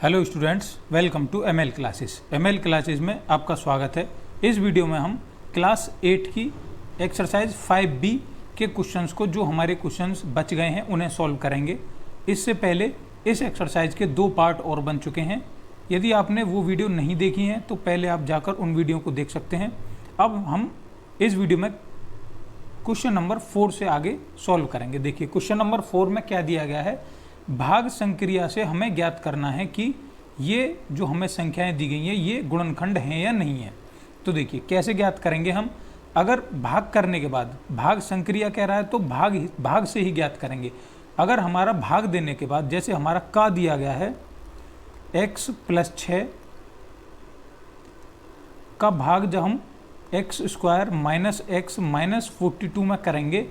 Hello students, welcome to ML classes. ML classes में आपका स्वागत है। इस वीडियो में हम क्लास 8 की एक्सरसाइज 5B के क्वेश्चंस को, जो हमारे क्वेश्चंस बच गए हैं, उन्हें सॉल्व करेंगे। इससे पहले इस एक्सरसाइज के 2 पार्ट और बन चुके हैं। यदि आपने वो वीडियो नहीं देखी हैं तो पहले आप जाकर उन वीडियो को देख सकते हैं। अब हम इस वीडियो में क्वेश्चन नंबर 4 से आगे सॉल्व करेंगे। देखिए, क्वेश्चन नंबर 4 में क्या दिया गया है। भाग संक्रिया से हमें ज्ञात करना है कि ये जो हमें संख्याएं दी गई हैं ये गुणनखंड हैं या नहीं है। तो देखिए कैसे ज्ञात करेंगे हम। अगर भाग करने के बाद, भाग संक्रिया कह रहा है तो भाग से ही ज्ञात करेंगे। अगर हमारा भाग देने के बाद, जैसे हमारा का दिया गया है x + 6 का भाग जब हम x² - x - 42 में करेंगे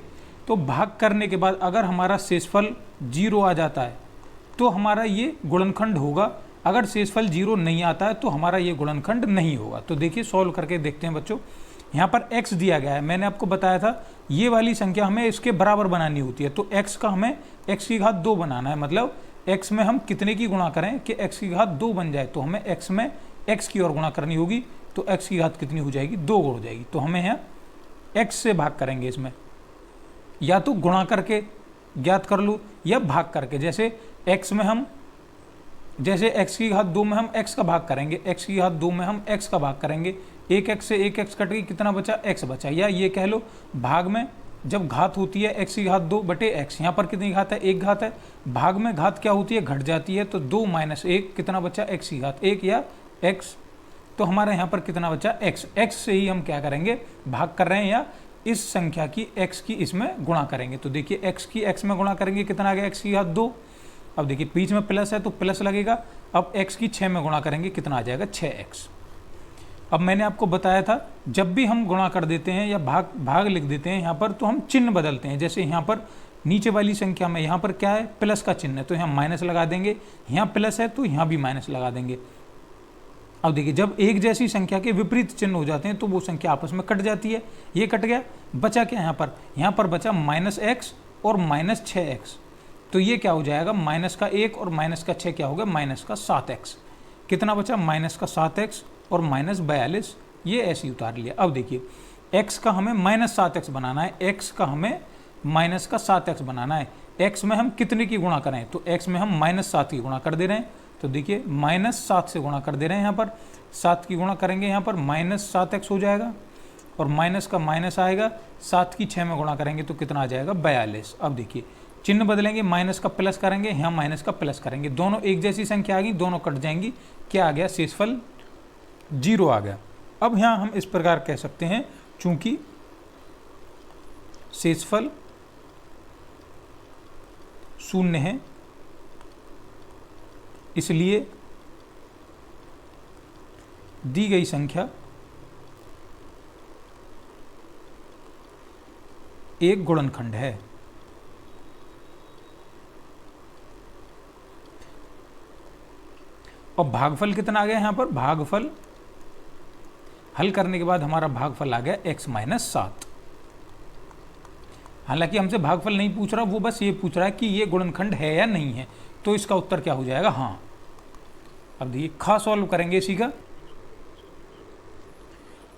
तो भाग करने के बाद अगर हमारा शेषफल 0 आ जाता है तो हमारा ये गुणनखंड होगा। अगर शेषफल 0 नहीं आता है तो हमारा ये गुणनखंड नहीं होगा। तो देखिए सॉल्व करके देखते हैं बच्चों। यहाँ पर x दिया गया है, मैंने आपको बताया था ये वाली संख्या हमें इसके बराबर बनानी होती है। तो x का हमें x⁻² बनाना है, मतलब x में हम कितने की गुणा करें कि x⁻² बन जाए। तो हमें x में x की ओर गुणा करनी होगी। तो x की घात कितनी हो जाएगी? 2 हो जाएगी। तो हमें यहाँ x से भाग करेंगे। इसमें या तो गुणा करके ज्ञात कर लूँ या भाग करके। जैसे x में हम, जैसे x⁻² में हम x का भाग करेंगे, x⁻² में हम x का भाग करेंगे। एक x से एक x कट गई, कितना बचा? x बचा। या ये कह लो भाग में जब घात होती है x⁻² बटे x, यहाँ पर कितनी घात है? 1 घात है। भाग में घात क्या होती है? घट जाती है। तो 2 - 1 कितना बचा? x की घात 1 या x। तो हमारे यहाँ पर कितना बचा? x। x से ही हम क्या करेंगे? भाग कर रहे हैं या इस संख्या की x की इसमें गुणा करेंगे। तो देखिए x की x में गुणा करेंगे, कितना आ गया? x⁻²। अब देखिए बीच में प्लस है तो प्लस लगेगा। अब x की 6 में गुणा करेंगे, कितना आ जाएगा? 6x। अब मैंने आपको बताया था जब भी हम गुणा कर देते हैं या भाग लिख देते हैं यहाँ पर, तो हम चिन्ह बदलते हैं। जैसे यहाँ पर नीचे वाली संख्या में यहाँ पर क्या है? प्लस का चिन्ह है तो यहाँ माइनस लगा देंगे। यहाँ प्लस है तो यहाँ भी माइनस लगा देंगे। अब देखिए जब एक जैसी संख्या के विपरीत चिन्ह हो जाते हैं तो वो संख्या आपस में कट जाती है। ये कट गया, बचा क्या यहाँ पर? यहाँ पर बचा -x और -6x। तो ये क्या हो जाएगा? -1 और -6 क्या हो गया? -7x। कितना बचा? -7x और -42। ये ऐसे ही उतार लिया। अब देखिए x का हमें -7x बनाना है, x का हमें -7x बनाना है। x में हम कितने की गुणा करें? तो x में हम -7 की गुणा कर दे रहे हैं। तो देखिए -7 से गुणा कर दे रहे हैं। यहाँ पर 7 की गुणा करेंगे, यहाँ पर -7x हो जाएगा और माइनस का माइनस आएगा। 7 की 6 में गुणा करेंगे तो कितना आ जाएगा? 42। अब देखिए चिन्ह बदलेंगे, माइनस का प्लस करेंगे, यहाँ माइनस का प्लस करेंगे। दोनों एक जैसी संख्या आ गई, दोनों कट जाएंगी। क्या आ गया? शेषफल 0 आ गया। अब यहाँ हम इस प्रकार कह सकते हैं, चूंकि शेषफल 0 है इसलिए दी गई संख्या एक गुणनखंड है। और भागफल कितना आ गया? यहाँ पर भागफल हल करने के बाद हमारा भागफल आ गया x - 7। हालांकि हमसे भागफल नहीं पूछ रहा, वो बस ये पूछ रहा है कि ये गुणनखंड है या नहीं है। तो इसका उत्तर क्या हो जाएगा? हाँ। अब देखिए खा सॉल्व करेंगे इसी का।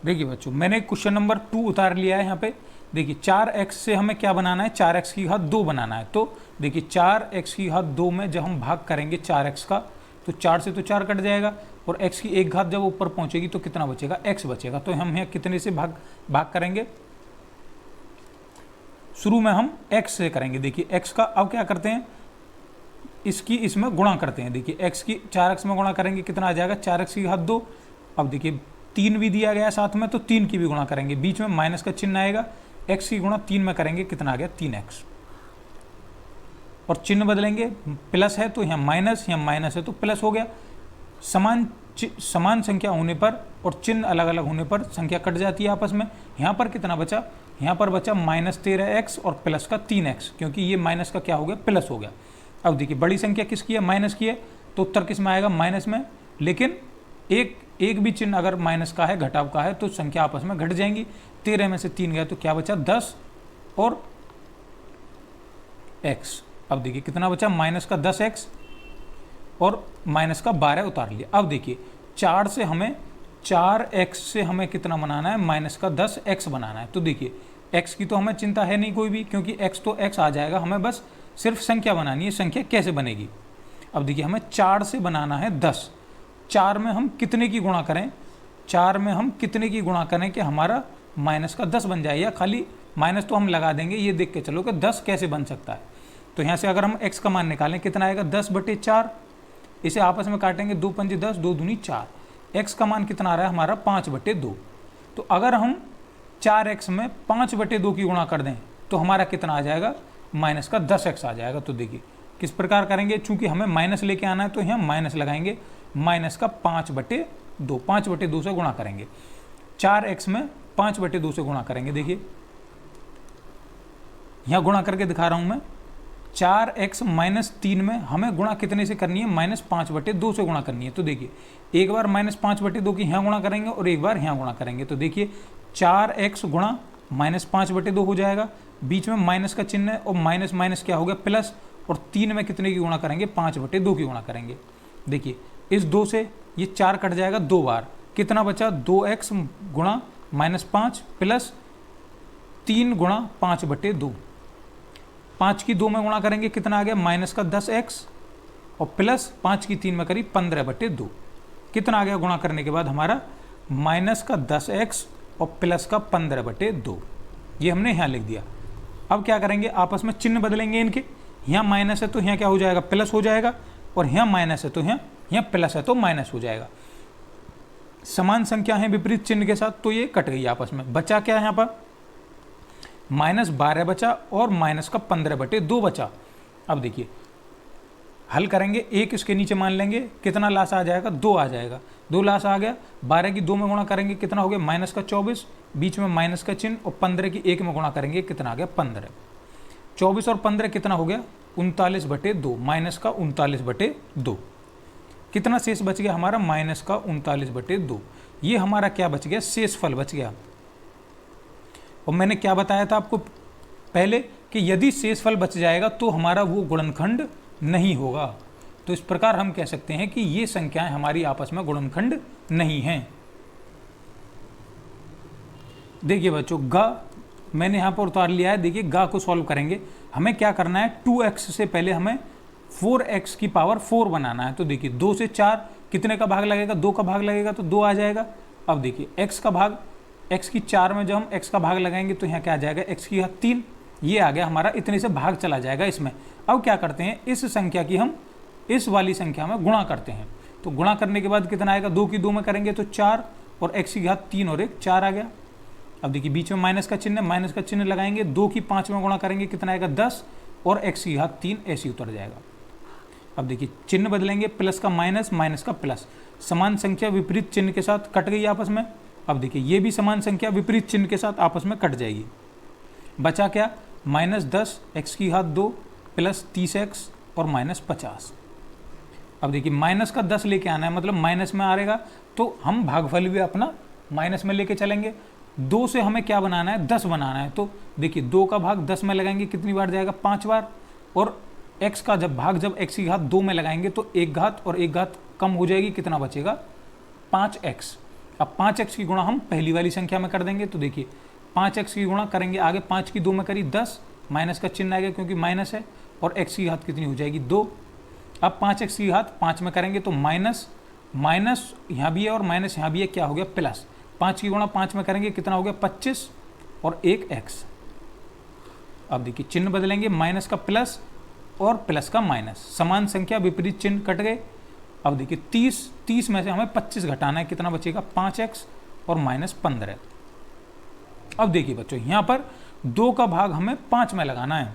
देखिए बच्चों मैंने क्वेश्चन नंबर 2 उतार लिया है यहाँ पे। देखिए 4x से हमें क्या बनाना है? 4x⁻² बनाना है। तो देखिए 4x⁻² में जब हम भाग करेंगे 4x का, तो 4 से तो 4 कट जाएगा और x की 1 घात जब ऊपर पहुंचेगी तो कितना बचेगा? x बचेगा। तो हम यहाँ कितने से भाग करेंगे? शुरू में हम x से करेंगे। देखिए x का अब क्या करते हैं? इसकी इसमें गुणा करते हैं। देखिए x की 4x में गुणा करेंगे, कितना आ जाएगा? 4x⁻²। अब देखिए 3 भी दिया गया साथ में, तो 3 की भी गुणा करेंगे। बीच में माइनस का चिन्ह आएगा, x की गुणा 3 में करेंगे, कितना आ गया? 3x। और चिन्ह बदलेंगे, प्लस है तो यहाँ माइनस है तो प्लस हो गया। समान संख्या होने पर और चिन्ह अलग अलग होने पर संख्या कट जाती है आपस में। यहाँ पर कितना बचा? यहाँ पर बचा -13x और प्लस का 3x, क्योंकि ये माइनस का क्या हो गया? प्लस हो गया। अब देखिए बड़ी संख्या किसकी है? माइनस की है। तो उत्तर किस में आएगा? माइनस में। लेकिन एक भी चिन्ह अगर माइनस का है, घटाव का है, तो संख्या आपस में घट जाएंगी। 13 में से 3 गया तो क्या बचा? 10 और x। अब देखिए कितना बचा? -10x और माइनस का 12 उतार लिया। अब देखिए 4x से हमें कितना बनाना है, माइनस का 10x बनाना है। तो देखिए x की तो हमें चिंता है नहीं कोई भी, क्योंकि x तो x आ जाएगा, हमें बस सिर्फ संख्या बनानी है। संख्या कैसे बनेगी, अब देखिए हमें 4 से बनाना है 10। 4 में हम कितने की गुणा करें, 4 में हम कितने की गुणा करें कि हमारा माइनस का 10 बन जाए, या खाली माइनस तो हम लगा देंगे, ये देख के चलो कि 10 कैसे बन सकता है। तो यहाँ से अगर हम x का मान निकालें कितना आएगा, 10/4। इसे आपस में काटेंगे, 2 पंजे 10, 2 दूनी 4। x का मान कितना आ रहा है हमारा, 5/2। तो अगर हम 4x में 5/2 की गुणा कर दें तो हमारा कितना आ जाएगा, माइनस का 10x आ जाएगा। तो देखिए किस प्रकार करेंगे, चूंकि हमें माइनस लेके आना है तो यहाँ माइनस लगाएंगे, माइनस का 5/2, 5/2 से गुणा करेंगे। 4x में 5/2 से गुणा करेंगे। देखिए यहाँ गुणा करके दिखा रहा हूँ मैं। 4x - 3 में हमें गुणा कितने से करनी है, -5/2 से गुणा करनी है। तो देखिए एक बार -5/2 की यहाँ गुणा करेंगे और एक बार यहाँ गुणा करेंगे। तो देखिए 4x गुणा -5/2 हो जाएगा, बीच में माइनस का चिन्ह है और माइनस माइनस क्या हो गया, प्लस। और 3 में कितने की गुणा करेंगे, 5/2 की गुणा करेंगे। देखिए इस 2 से ये 4 कट जाएगा 2 बार, कितना बचा, 2x गुणा -5 प्लस 3 गुणा 5/2। 5 की 2 में गुणा करेंगे कितना आ गया, माइनस का 10x और प्लस 5 की 3 में करी 15/2। कितना आ गया गुणा करने के बाद हमारा, माइनस का 10x और प्लस का 15/2। ये हमने यहाँ लिख दिया। अब क्या करेंगे, आपस में चिन्ह बदलेंगे इनके। यहाँ माइनस है तो यहाँ क्या हो जाएगा, प्लस हो जाएगा, और यहाँ माइनस है तो यहाँ प्लस है तो माइनस हो जाएगा। समान संख्या है विपरीत चिन्ह के साथ, तो ये कट गई आपस में। बचा क्या है यहाँ पर, -12 बचा और माइनस का 15/2 बचा। अब देखिए हल करेंगे, एक इसके नीचे मान लेंगे, कितना लास आ जाएगा, 2 आ जाएगा। 2 लास आ गया, 12 की 2 में गुणा करेंगे कितना हो गया, माइनस का 24, बीच में माइनस का चिन्ह, और 15 की 1 में गुणा करेंगे कितना आ गया, 15। 24 और 15 कितना हो गया, 39/2, माइनस का 39/2। कितना शेष बच गया हमारा, माइनस का 39/2। ये हमारा क्या बच गया, शेषफल बच गया। और मैंने क्या बताया था आपको पहले कि यदि शेषफल बच जाएगा तो हमारा वो गुणनखंड नहीं होगा। तो इस प्रकार हम कह सकते हैं कि ये संख्याएं हमारी आपस में गुणनखंड नहीं हैं। देखिए बच्चों, गा मैंने यहाँ पर उतार लिया है। देखिए गा को सॉल्व करेंगे, हमें क्या करना है, 2x से पहले हमें 4x की पावर 4 बनाना है। तो देखिए 2 से 4 कितने का भाग लगेगा, 2 का भाग लगेगा तो 2 आ जाएगा। अब देखिए x का भाग, x की 4 में जब हम x का भाग लगाएंगे तो यहाँ क्या आ जाएगा, x की 3, ये आ गया हमारा, इतने से भाग चला जाएगा इसमें। अब क्या करते हैं, इस संख्या की हम इस वाली संख्या में गुणा करते हैं। तो गुणा करने के बाद कितना आएगा, 2 की 2 में करेंगे तो 4, और x की घात 3 और 1 4 आ गया। अब देखिए बीच में माइनस का चिन्ह है, माइनस का चिन्ह लगाएंगे, 2 की 5 में गुणा करेंगे कितना आएगा, 10, और x की घात 3 ऐसे उतर जाएगा। अब देखिए चिन्ह बदलेंगे, प्लस का माइनस, माइनस का प्लस। समान संख्या विपरीत चिन्ह के साथ कट गई आपस में। अब देखिए ये भी समान संख्या विपरीत चिन्ह के साथ आपस में कट जाएगी। बचा क्या, -10 x की घात 2 प्लस 30x और -50। अब देखिए माइनस का 10 लेके आना है, मतलब माइनस में आ रहेगा तो हम भागफल भी अपना माइनस में लेके चलेंगे। 2 से हमें क्या बनाना है, 10 बनाना है। तो देखिए 2 का भाग 10 में लगाएंगे कितनी बार जाएगा, 5 बार। और x का जब भाग जब x की घात 2 में लगाएंगे तो 1 घात और 1 घात कम हो जाएगी, कितना बचेगा, 5x। अब 5x की गुणा हम पहली वाली संख्या में कर देंगे। तो देखिए 5x की गुणा करेंगे, आगे 5 की 2 में करी 10, माइनस का चिन्ह आएगा क्योंकि माइनस है, और x की घात कितनी हो जाएगी, 2। अब 5x की घात 5 में करेंगे तो माइनस माइनस यहाँ भी है और माइनस यहाँ भी है, क्या हो गया, प्लस। 5 की गुणा 5 में करेंगे कितना हो गया, 25 और 1x। अब देखिए चिन्ह बदलेंगे, माइनस का प्लस और प्लस का माइनस। समान संख्या विपरीत चिन्ह कट गए। अब देखिए 30 में से हमें 25 घटाना है, कितना बचेगा, 5x और -15। अब देखिए बच्चों यहाँ पर 2 का भाग हमें 5 में लगाना है।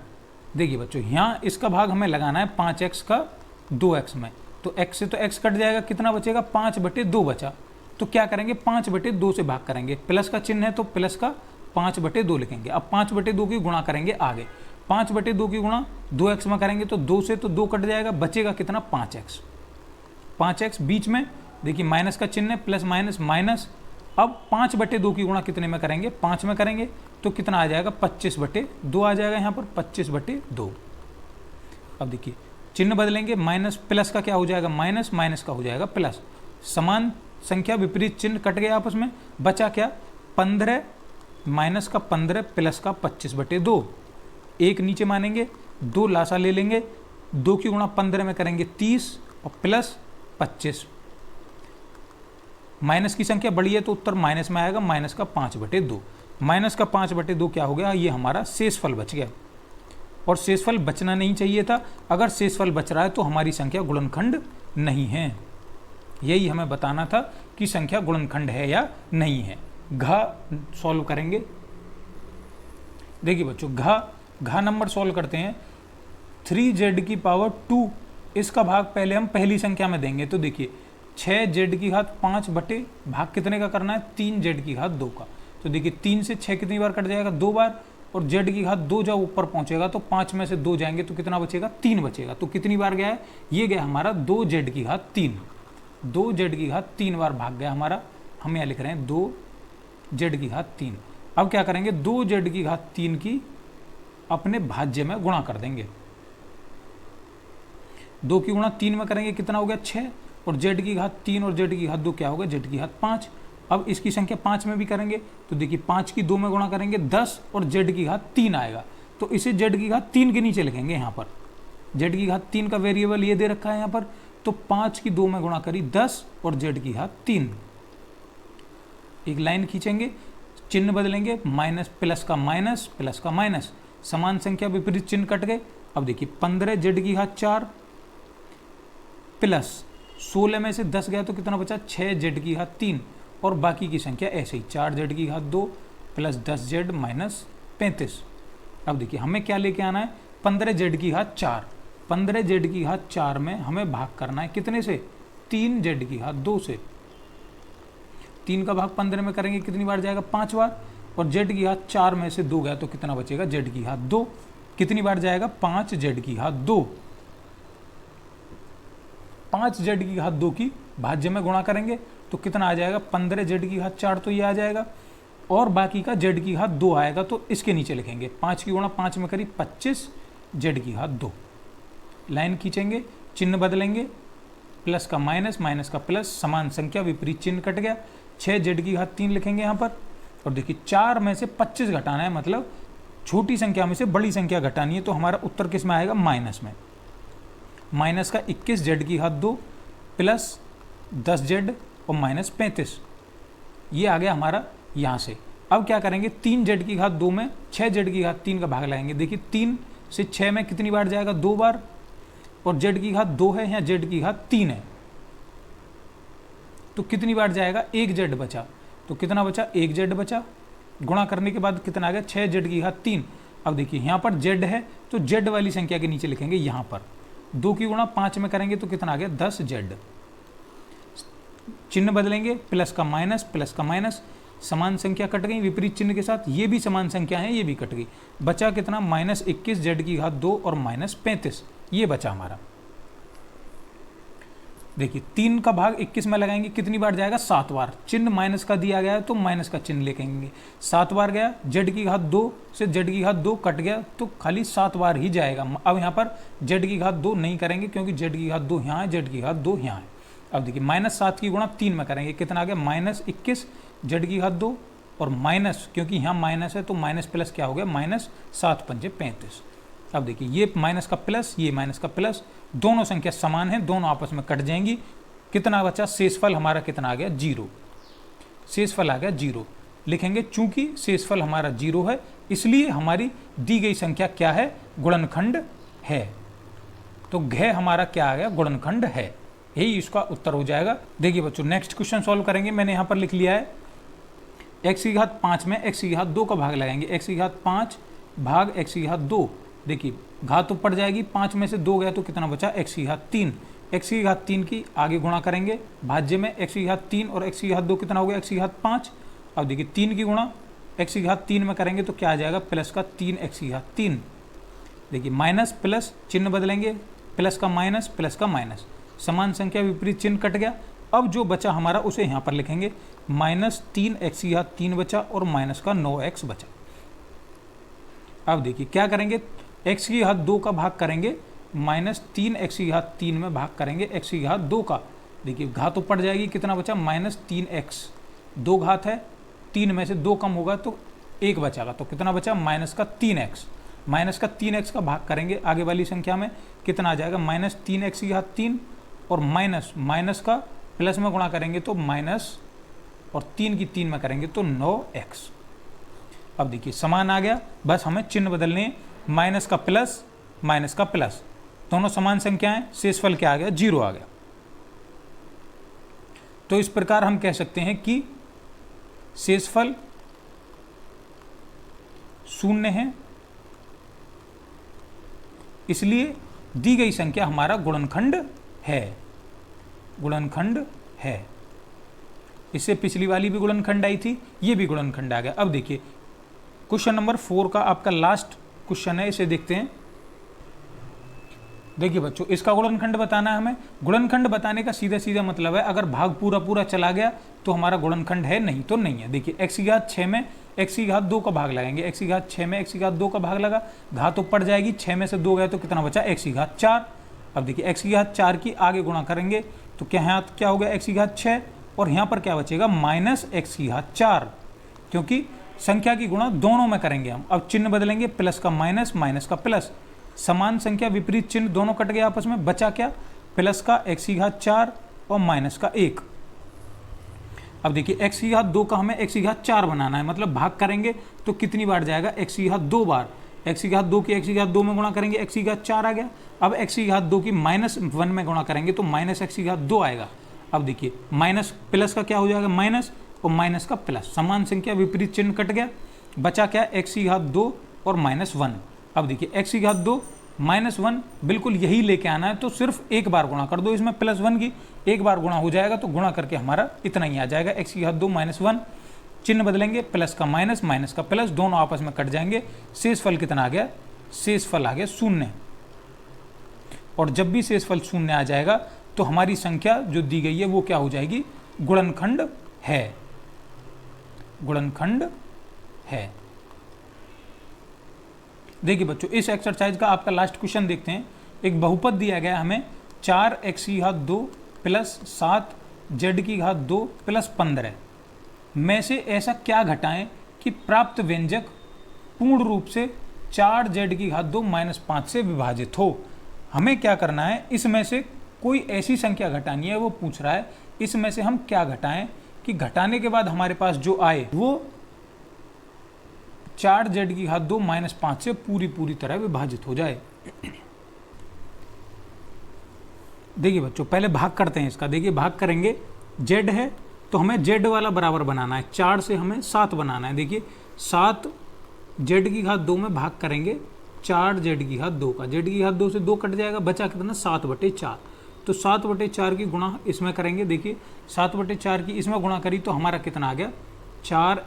देखिए बच्चों यहाँ इसका भाग हमें लगाना है 5x का 2x में। तो x से तो x कट जाएगा, कितना बचेगा, 5/2 बचा। तो क्या करेंगे, 5/2 से भाग करेंगे, प्लस का चिन्ह है तो प्लस का 5/2 लिखेंगे। अब 5/2 की गुणा करेंगे आगे, 5/2 की गुणा 2x में करेंगे तो 2 से तो 2 कट जाएगा, बचेगा कितना, 5x। 5x बीच में देखिए माइनस का चिन्ह है, प्लस माइनस माइनस। अब 5/2 की गुणा कितने में करेंगे, 5 में करेंगे तो कितना आ जाएगा, 25/2 आ जाएगा यहाँ पर, 25/2। अब देखिए चिन्ह बदलेंगे, माइनस प्लस का क्या हो जाएगा माइनस, माइनस का हो जाएगा प्लस। समान संख्या विपरीत चिन्ह कट गए आपस में, बचा क्या 15 माइनस का 15 प्लस का 25/2। एक नीचे मानेंगे, 2 लासा ले लेंगे, 2 की गुणा 15 में करेंगे 30 और प्लस 25। माइनस की संख्या बड़ी है तो उत्तर माइनस में आएगा, माइनस का 5/2। माइनस का 5/2 क्या हो गया, ये हमारा शेषफल बच गया। और शेषफल बचना नहीं चाहिए था, अगर शेषफल बच रहा है तो हमारी संख्या गुणनखंड नहीं है। यही हमें बताना था कि संख्या गुणनखंड है या नहीं है। घ सॉल्व करेंगे। देखिए बच्चों, घ नंबर सॉल्व करते हैं। 3z⁴ इसका भाग पहले हम पहली संख्या में देंगे। तो देखिए 6z⁵5 बटे भाग कितने का करना है 3z⁵2 का। तो देखिए 3 से 6 कितनी बार कट जाएगा 2 बार, और z⁵2 जब ऊपर पहुंचेगा तो 5 में से 2 जाएंगे तो कितना बचेगा 3 बचेगा। तो कितनी बार गया है, ये गया हमारा 2z⁵3। 2z⁵3 बार भाग गया हमारा। हम यहाँ लिख रहे हैं 2z⁵3। अब क्या करेंगे 2z⁵3 की अपने भाज्य में गुणा कर देंगे। 2 की गुणा 3 में करेंगे कितना हो गया 6, और z⁵3 और z⁵2 क्या होगा z⁵5। अब इसकी संख्या 5 में भी करेंगे तो देखिए 5 की 2 में गुणा करेंगे 10 और z⁵3 आएगा। तो इसे z⁵3 के नीचे लिखेंगे। यहाँ पर z⁵3 का वेरिएबल ये दे रखा है यहाँ पर, तो 5 की 2 में गुणा करी 10 और z⁵3। एक लाइन खींचेंगे, चिन्ह बदलेंगे, माइनस प्लस का माइनस, प्लस का माइनस, समान संख्या विपरीत चिन्ह कट गए। अब देखिए 15 z⁵4 प्लस 16 में से 10 गया तो कितना बचा 6 z⁵3, और बाकी की संख्या ऐसे ही 4 z⁵2 प्लस 10z माइनस 35। अब देखिए हमें क्या लेके आना है 15 z⁵4। 15 z⁵4 में हमें भाग करना है कितने से 3 z⁵2 से। 3 का भाग 15 में करेंगे कितनी बार जाएगा 5 बार, और z⁵4 में से 2 गया तो कितना बचेगा z⁵2। कितनी बार जाएगा 5 z⁵2। 5 z⁵2 की भाज्य में गुणा करेंगे तो कितना आ जाएगा 15 z⁵4 तो ये आ जाएगा, और बाकी का z⁵2 आएगा तो इसके नीचे लिखेंगे। 5 की गुणा 5 में करी 25 z⁵2। लाइन खींचेंगे, चिन्ह बदलेंगे, प्लस का माइनस, माइनस का प्लस, समान संख्या विपरीत चिन्ह कट गया। 6 z⁵3 लिखेंगे यहाँ पर, और देखिए 4 में से 25 घटाना है, मतलब छोटी संख्या में से बड़ी संख्या घटानी है। तो हमारा उत्तर किस में आएगा माइनस में। माइनस का 21 z⁵2 प्लस 10z और माइनस 35, ये आ गया हमारा यहाँ से। अब क्या करेंगे 3 z⁵2 में 6 z⁵3 का भाग लगाएंगे। देखिए 3 से 6 में कितनी बार जाएगा 2 बार, और z⁵2 है, यहाँ z⁵3 है तो कितनी बार जाएगा 1 z बचा। तो कितना बचा 1 z बचा। गुणा करने के बाद कितना आ गया 6 z⁵3। अब देखिए यहाँ पर z है तो z वाली संख्या के नीचे लिखेंगे यहाँ पर। 2 की गुणा 5 में करेंगे तो कितना आ गया 10z। चिन्ह बदलेंगे, प्लस का माइनस, प्लस का माइनस, समान संख्या कट गई विपरीत चिन्ह के साथ। ये भी समान संख्या है, ये भी कट गई। बचा कितना -21 z⁵2 और -35, ये बचा हमारा। देखिए 3 का भाग 21 में लगाएंगे कितनी बार जाएगा 7 बार। चिन्ह माइनस का दिया गया है तो माइनस का चिन्ह लिखेंगे। 7 बार गया, z⁵2 से z⁵2 कट गया तो खाली 7 बार ही जाएगा। अब यहाँ पर z⁵2 नहीं करेंगे क्योंकि z⁵2 यहाँ है, z⁵2 यहाँ है। अब देखिए -7 की गुणा 3 में करेंगे कितना आ गया -21 z⁵2 और माइनस, क्योंकि यहाँ माइनस है तो माइनस प्लस क्या हो गया -7 पंजे 35। अब देखिए ये माइनस का प्लस, ये माइनस का प्लस, दोनों संख्या समान है, दोनों आपस में कट जाएंगी। कितना बचा शेषफल हमारा कितना आ गया 0। शेषफल आ गया 0 लिखेंगे। चूंकि शेषफल हमारा 0 है इसलिए हमारी दी गई संख्या क्या है गुणनखंड है। तो घ हमारा क्या आ गया गुणनखंड है, यही इसका उत्तर हो जाएगा। देखिए बच्चों नेक्स्ट क्वेश्चन सॉल्व करेंगे। मैंने यहाँ पर लिख लिया है x⁵5 में x⁵2 का भाग लगाएंगे। x⁵5 भाग x⁵2, देखिए घात ऊपर जाएगी, 5 में से 2 गया तो कितना बचा x⁵3। x⁵3 की आगे गुणा करेंगे भाज्य में, x⁵3 और x⁵2 कितना हो गया x⁵5। अब देखिए 3 की गुणा x⁵3 में करेंगे तो क्या आ जाएगा प्लस का 3x⁵3। देखिए माइनस प्लस, चिन्ह बदलेंगे, प्लस का माइनस, प्लस का माइनस, समान संख्या विपरीत चिन्ह कट गया। अब जो बचा हमारा उसे यहाँ पर लिखेंगे -3x⁵3 बचा और माइनस का 9x बचा। अब देखिए क्या करेंगे x⁵2 का भाग करेंगे माइनस 3x⁻³ में भाग करेंगे x⁻² का। देखिए घात ऊपर जाएगी, कितना बचा माइनस 3x, 2 घात है, 3 में से 2 कम होगा तो 1 बचागा, तो कितना बचा माइनस का 3x। माइनस का 3x का भाग करेंगे आगे वाली संख्या में, कितना आ जाएगा माइनस 3x⁻³ और माइनस का प्लस में गुणा करेंगे तो माइनस, और 3 की 3 में करेंगे तो 9x। अब देखिए समान आ गया, बस हमें चिन्ह बदलने, माइनस का प्लस, दोनों समान संख्याएं, शेषफल क्या आ गया 0 आ गया। तो इस प्रकार हम कह सकते हैं कि शेषफल 0 है, इसलिए दी गई संख्या हमारा गुणनखंड है। इससे पिछली वाली भी गुणनखंड आई थी, ये भी गुणनखंड आ गया। अब देखिए क्वेश्चन नंबर 4 का आपका लास्ट क्वेश्चन है, इसे देखते हैं। देखिए बच्चों, इसका गुणनखंड बताना है हमें। गुणनखंड बताने का सीधा सीधा मतलब है, अगर भाग पूरा पूरा चला गया तो हमारा गुणनखंड है, नहीं तो नहीं है। देखिए x⁻6 में x⁻2 का भाग लगाएंगे, x⁻6 में x⁻2 का भाग लगा, घात ऊपर जाएगी, 6 में से 2 गया तो कितना बचा x⁻4। अब देखिए x⁻4 की आगे गुणा करेंगे तो क्या हो गया x⁻6, और यहाँ पर क्या बचेगा माइनस x⁻4, क्योंकि संख्या की गुणा दोनों में करेंगे हम। अब चिन्ह बदलेंगे, प्लस का माइनस, माइनस का प्लस, समान संख्या विपरीत चिन्ह, दोनों कट गए आपस में, बचा क्या प्लस का x⁻4 और माइनस का 1। अब देखिए x⁻2 का हमें x⁻4 बनाना है, मतलब भाग करेंगे तो कितनी बार जाएगा x⁻2 बार, x⁻2 की x⁻2 में गुणा करेंगे x⁻4 आ गया। अब x⁻2 की -1 में गुणा करेंगे तो माइनस x⁻2 आएगा। अब देखिए माइनस प्लस का क्या हो जाएगा माइनस, और माइनस का प्लस, समान संख्या विपरीत चिन्ह कट गया, बचा क्या x⁻2 और -1। अब देखिए x⁻2 -1 बिल्कुल यही लेके आना है, तो सिर्फ एक बार गुणा कर दो, इसमें +1 की एक बार गुणा हो जाएगा, तो गुणा करके हमारा इतना ही आ जाएगा x⁻2 -1। चिन्ह बदलेंगे, प्लस का माइनस, माइनस का प्लस, दोनों आपस में कट जाएंगे। शेषफल कितना आ गया, शेषफल आ गया 0। और जब भी शेषफल 0 आ जाएगा तो हमारी संख्या जो दी गई है वो क्या हो जाएगी, गुणनखंड है। देखिए बच्चों, इस एक्सरसाइज का आपका लास्ट क्वेश्चन देखते हैं। एक बहुपद दिया गया हमें 4x⁻2 + 7z⁻2 + 15 में से ऐसा क्या घटाएं कि प्राप्त व्यंजक पूर्ण रूप से 4z⁻2 - 5 से विभाजित हो। हमें क्या करना है, इसमें से कोई ऐसी संख्या घटानी है, वो पूछ रहा है इसमें से हम क्या घटाएं कि घटाने के बाद हमारे पास जो आए वो 4z⁻2 - 5 से पूरी तरह विभाजित हो जाए। देखिए बच्चों, पहले भाग करते हैं इसका। देखिए भाग करेंगे, z है तो हमें z वाला बराबर बनाना है, 4 से हमें 7 बनाना है। देखिए 7z⁻2 में भाग करेंगे 4z⁻2 का, z⁻2 से 2 कट जाएगा, बचा कितना 7/4। तो 7/4 की गुणा इसमें करेंगे। देखिए 7/4 की इसमें गुणा करी तो हमारा कितना आ गया 4,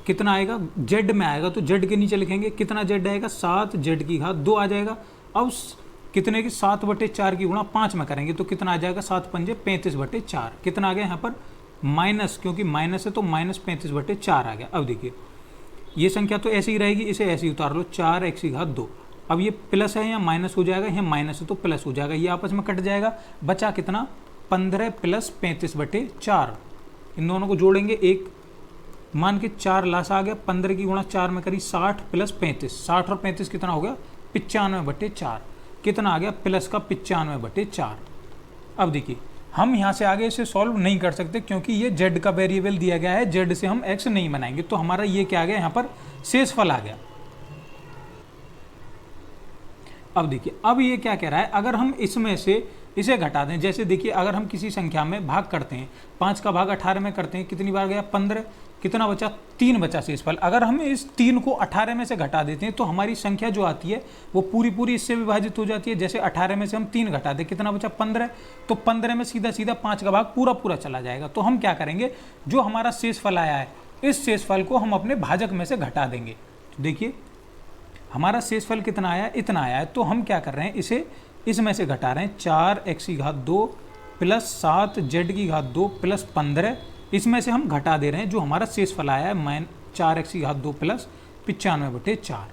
कितना आएगा z में आएगा तो z के नीचे लिखेंगे, कितना z आएगा 7z⁻2 आ जाएगा। अब कितने की 7/4 की गुणा 5 में करेंगे तो कितना आ जाएगा 7×5 = 35/4। कितना आ गया यहाँ पर माइनस, क्योंकि माइनस है तो -35/4 आ गया। अब देखिए ये संख्या तो ऐसी ही रहेगी, इसे ऐसे ही उतार लो 4x⁻2। अब ये प्लस है या माइनस हो जाएगा, यहाँ माइनस है तो प्लस हो जाएगा, ये आपस में कट जाएगा, बचा कितना 15 + 35/4। इन दोनों को जोड़ेंगे, एक मान के 4 लासा आ गया, 15 की गुणा 4 में करी 60 + 35, 60 और 35 कितना हो गया 95/4। कितना आ गया प्लस का 95/4। अब देखिए हम यहाँ से आगे इसे सॉल्व नहीं कर सकते, क्योंकि ये z का वेरिएबल दिया गया है, z से हम x नहीं बनाएंगे, तो हमारा ये क्या आ गया यहाँ पर शेषफल आ गया। अब देखिए, अब ये क्या कह रहा है, अगर हम इसमें से इसे घटा दें, जैसे देखिए अगर हम किसी संख्या में भाग करते हैं, 5 का भाग 18 में करते हैं, कितनी बार गया 15, कितना बचा 3 बचा शेषफल। अगर हम इस 3 को 18 में से घटा देते हैं तो हमारी संख्या जो आती है वो पूरी इससे विभाजित हो जाती है। जैसे 18 में से हम 3 घटा दें, कितना बचा 15, तो 15 में सीधा 5 का भाग पूरा चला जाएगा। तो हम क्या करेंगे, जो हमारा शेषफल आया है इस शेषफल को हम अपने भाजक में से घटा देंगे। तो देखिए हमारा शेषफल कितना आया है, इतना आया है, तो हम क्या कर रहे हैं, इसे इसमें से घटा रहे हैं 4x⁻2 + 7z⁻2 + 15, इसमें से हम घटा दे रहे हैं जो हमारा शेषफल आया है 4x⁻2 + 95/4।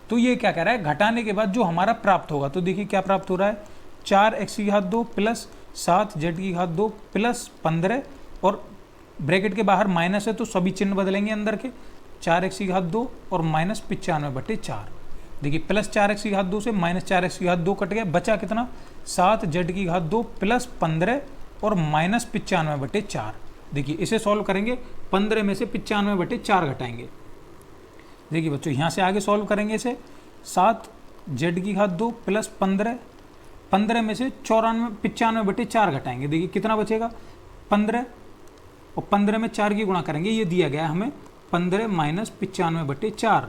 तो ये क्या कह रहा है, घटाने के बाद जो हमारा प्राप्त होगा, तो देखिए क्या प्राप्त हो रहा है, 4x की घात 2 प्लस 7z की घात 2 प्लस 15, और ब्रैकेट के बाहर माइनस है तो सभी चिन्ह बदलेंगे अंदर के, 4x की घात 2 और माइनस 95/4। देखिए प्लस 4x की घात 2 से माइनस 4x की घात 2 कट गया, बचा कितना, 7z की घात 2 प्लस 15 और माइनस 95/4। देखिए इसे सॉल्व करेंगे, 15 में से 95/4 घटाएंगे। देखिए बच्चों यहाँ से आगे सॉल्व करेंगे इसे, 7z की घात 2 प्लस 15 में से 95/4 घटाएंगे। देखिए कितना बचेगा, 15, और 15 में 4 की गुणा करेंगे, ये दिया गया हमें 15 माइनस 95/4,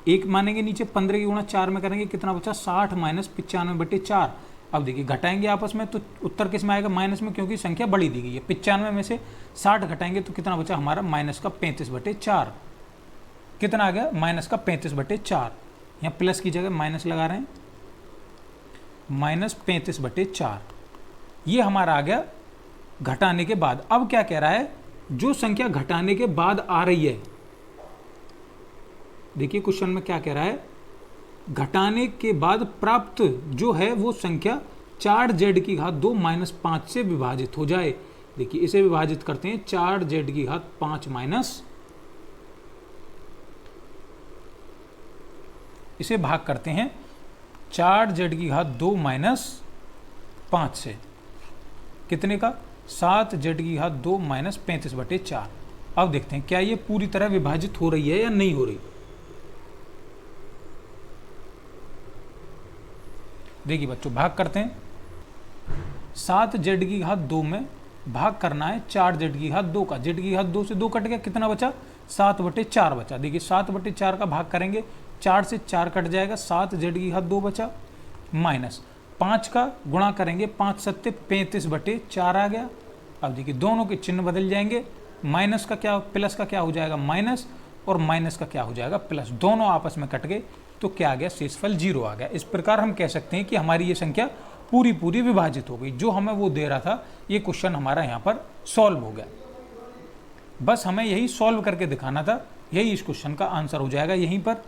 एक मानेंगे नीचे, 15 की गुणा 4 में करेंगे, कितना बचा, 60 माइनस 95/4। अब देखिए घटाएंगे आपस में तो उत्तर किस में आएगा, माइनस में, क्योंकि संख्या बड़ी दी गई है। 95 में से 60 घटाएंगे तो कितना बचा हमारा, माइनस का 35/4। कितना आ गया, माइनस का 35/4। यहाँ प्लस की जगह माइनस लगा रहे हैं, माइनस 35/4। ये हमारा आ गया घटाने के बाद। अब क्या कह रहा है, जो संख्या घटाने के बाद आ रही है, देखिए क्वेश्चन में क्या कह रहा है, घटाने के बाद प्राप्त जो है वो संख्या 4z की घात 2 माइनस 5 से विभाजित हो जाए। देखिए इसे विभाजित करते हैं, 4z की घात 5 माइनस, इसे भाग करते हैं 4z की घात 2 माइनस 5 से, कितने का, 7z की घात 2 माइनस 35/4। अब देखते हैं क्या ये पूरी तरह विभाजित हो रही है या नहीं हो रही। देखिए बच्चों भाग करते हैं, 7z की घात 2 में भाग करना है 4z की घात 2 का, z की घात 2 से 2 कट गया, कितना बचा, 7/4 बचा। देखिए 7/4 का भाग करेंगे, 4 से 4 कट जाएगा, 7z की घात 2 बचा, माइनस 5 का गुणा करेंगे, 5 सत्ते 35/4 आ गया। अब देखिए दोनों के चिन्ह बदल जाएंगे, माइनस का क्या, प्लस का क्या हो जाएगा माइनस, और माइनस का क्या हो जाएगा प्लस, दोनों आपस में कट गए तो क्या आ गया, शेषफल 0 आ गया। इस प्रकार हम कह सकते हैं कि हमारी ये संख्या पूरी पूरी विभाजित हो गई, जो हमें वो दे रहा था, ये क्वेश्चन हमारा यहाँ पर सॉल्व हो गया। बस हमें यही सॉल्व करके दिखाना था, यही इस क्वेश्चन का आंसर हो जाएगा यहीं पर।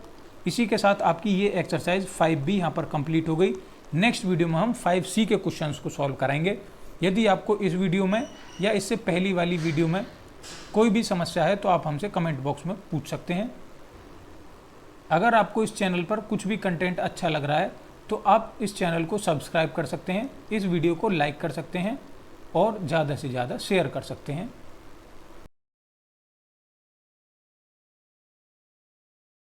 इसी के साथ आपकी ये एक्सरसाइज 5B यहाँ पर कंप्लीट हो गई। नेक्स्ट वीडियो में हम 5C के क्वेश्चंस को सॉल्व करेंगे। यदि आपको इस वीडियो में या इससे पहली वाली वीडियो में कोई भी समस्या है तो आप हमसे कमेंट बॉक्स में पूछ सकते हैं। अगर आपको इस चैनल पर कुछ भी कंटेंट अच्छा लग रहा है तो आप इस चैनल को सब्सक्राइब कर सकते हैं, इस वीडियो को लाइक कर सकते हैं और ज़्यादा से ज़्यादा शेयर कर सकते हैं।